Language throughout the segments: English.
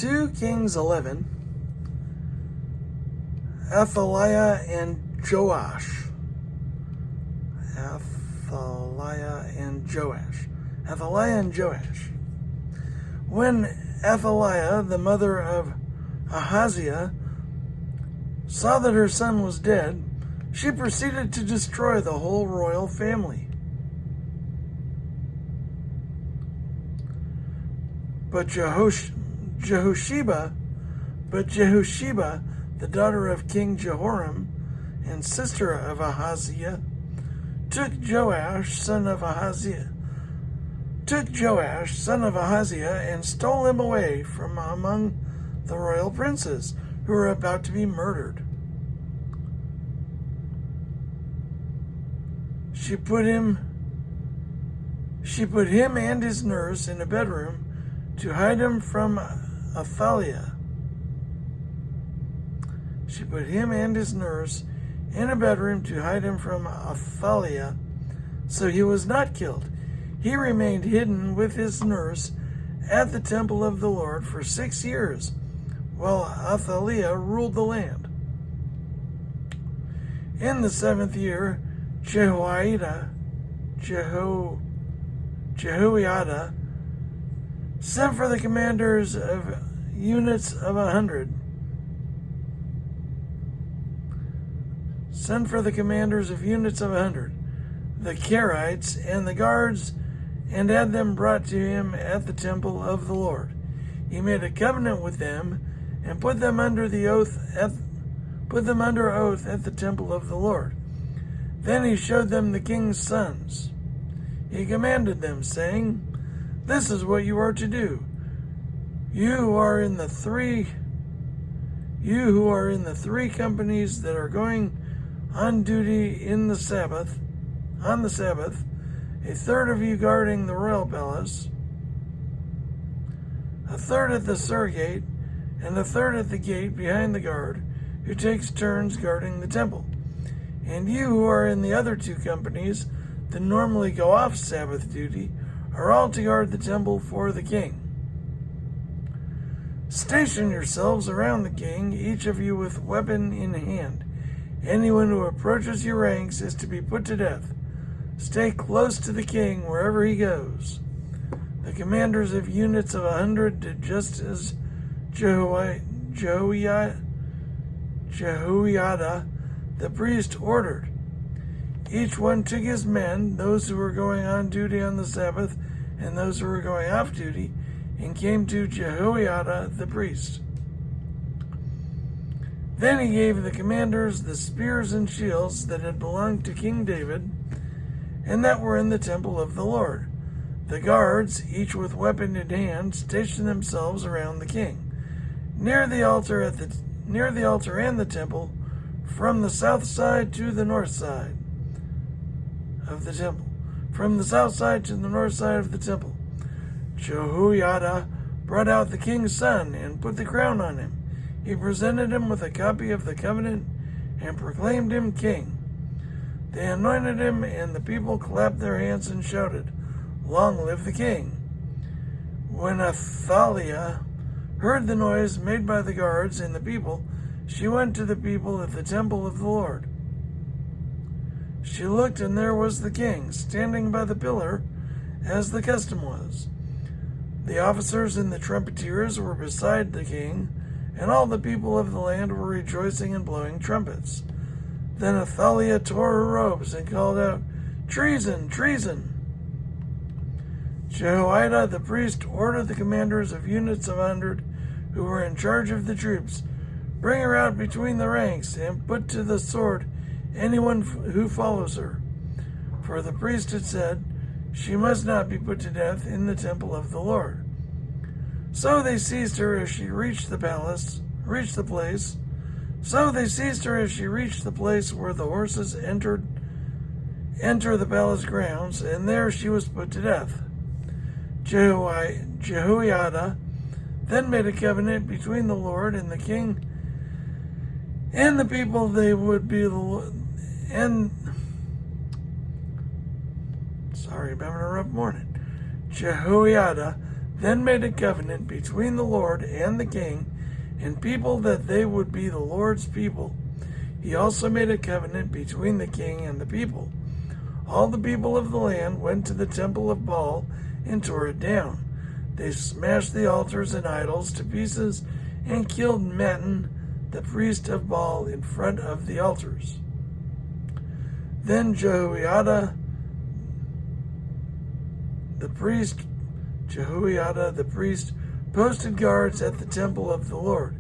2 Kings 11, Athaliah and Joash. Athaliah and Joash. When Athaliah, the mother of Ahaziah, saw that her son was dead, she proceeded to destroy the whole royal family. But Jehosheba, the daughter of King Jehoram and sister of Ahaziah, took Joash, son of Ahaziah, and stole him away from among the royal princes who were about to be murdered. She put him and his nurse in a bedroom to hide him from Athaliah. She put him and his nurse in a bedroom to hide him from Athaliah, so he was not killed. He remained hidden with his nurse at the temple of the Lord for 6 years, while Athaliah ruled the land. In the 7th year, Jehoiada sent for the commanders of units of 100. The Kerites and the guards, and had them brought to him at the temple of the Lord. He made a covenant with them and put them under oath at the temple of the Lord. Then he showed them the king's sons. He commanded them, saying, "This is what you are to do. You who are in the three companies that are going on duty on the Sabbath, a third of you guarding the royal palace, a third at the Sur gate, and a third at the gate behind the guard, who takes turns guarding the temple. And you who are in the other 2 companies that normally go off Sabbath duty are all to guard the temple for the king. Station yourselves around the king, each of you with weapon in hand. Anyone who approaches your ranks is to be put to death. Stay close to the king wherever he goes." The commanders of units of 100 did just as Jehoiada, the priest, ordered. Each one took his men, those who were going on duty on the Sabbath and those who were going off duty, and came to Jehoiada the priest. Then he gave the commanders the spears and shields that had belonged to King David and that were in the temple of the Lord. The guards, each with weapon in hand, stationed themselves around the king, near the altar and the temple, from the south side to the north side of the temple. Jehoiada brought out the king's son and put the crown on him. He presented him with a copy of the covenant and proclaimed him king. They anointed him, and the people clapped their hands and shouted, "Long live the king!" When Athaliah heard the noise made by the guards and the people, she went to the people at the temple of the Lord. She looked, and there was the king, standing by the pillar, as the custom was. The officers and the trumpeters were beside the king, and all the people of the land were rejoicing and blowing trumpets. Then Athaliah tore her robes and called out, "Treason! Treason!" Jehoiada the priest ordered the commanders of units of 100 who were in charge of the troops, "Bring her out between the ranks and put to the sword anyone who follows her." For the priest had said, "She must not be put to death in the temple of the Lord." So they seized her as she reached the place where the horses enter the palace grounds, and there she was put to death. Jehoiada then made a covenant between the Lord and the king and the people. Sorry, I'm having a rough morning. Jehoiada then made a covenant between the Lord and the king and people that they would be the Lord's people. He also made a covenant between the king and the people. All the people of the land went to the temple of Baal and tore it down. They smashed the altars and idols to pieces and killed Mattan, the priest of Baal, in front of the altars. Then Jehoiada the priest posted guards at the temple of the Lord.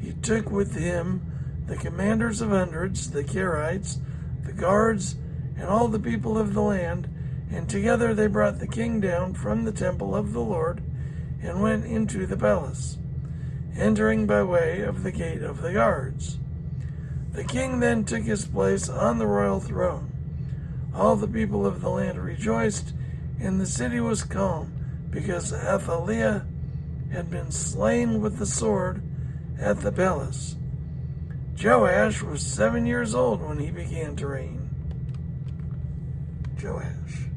He took with him the commanders of hundreds, the Kerites, the guards, and all the people of the land, and together they brought the king down from the temple of the Lord and went into the palace, entering by way of the gate of the guards. The king then took his place on the royal throne. All the people of the land rejoiced, and the city was calm, because Athaliah had been slain with the sword at the palace. Joash was 7 years old when he began to reign. Joash.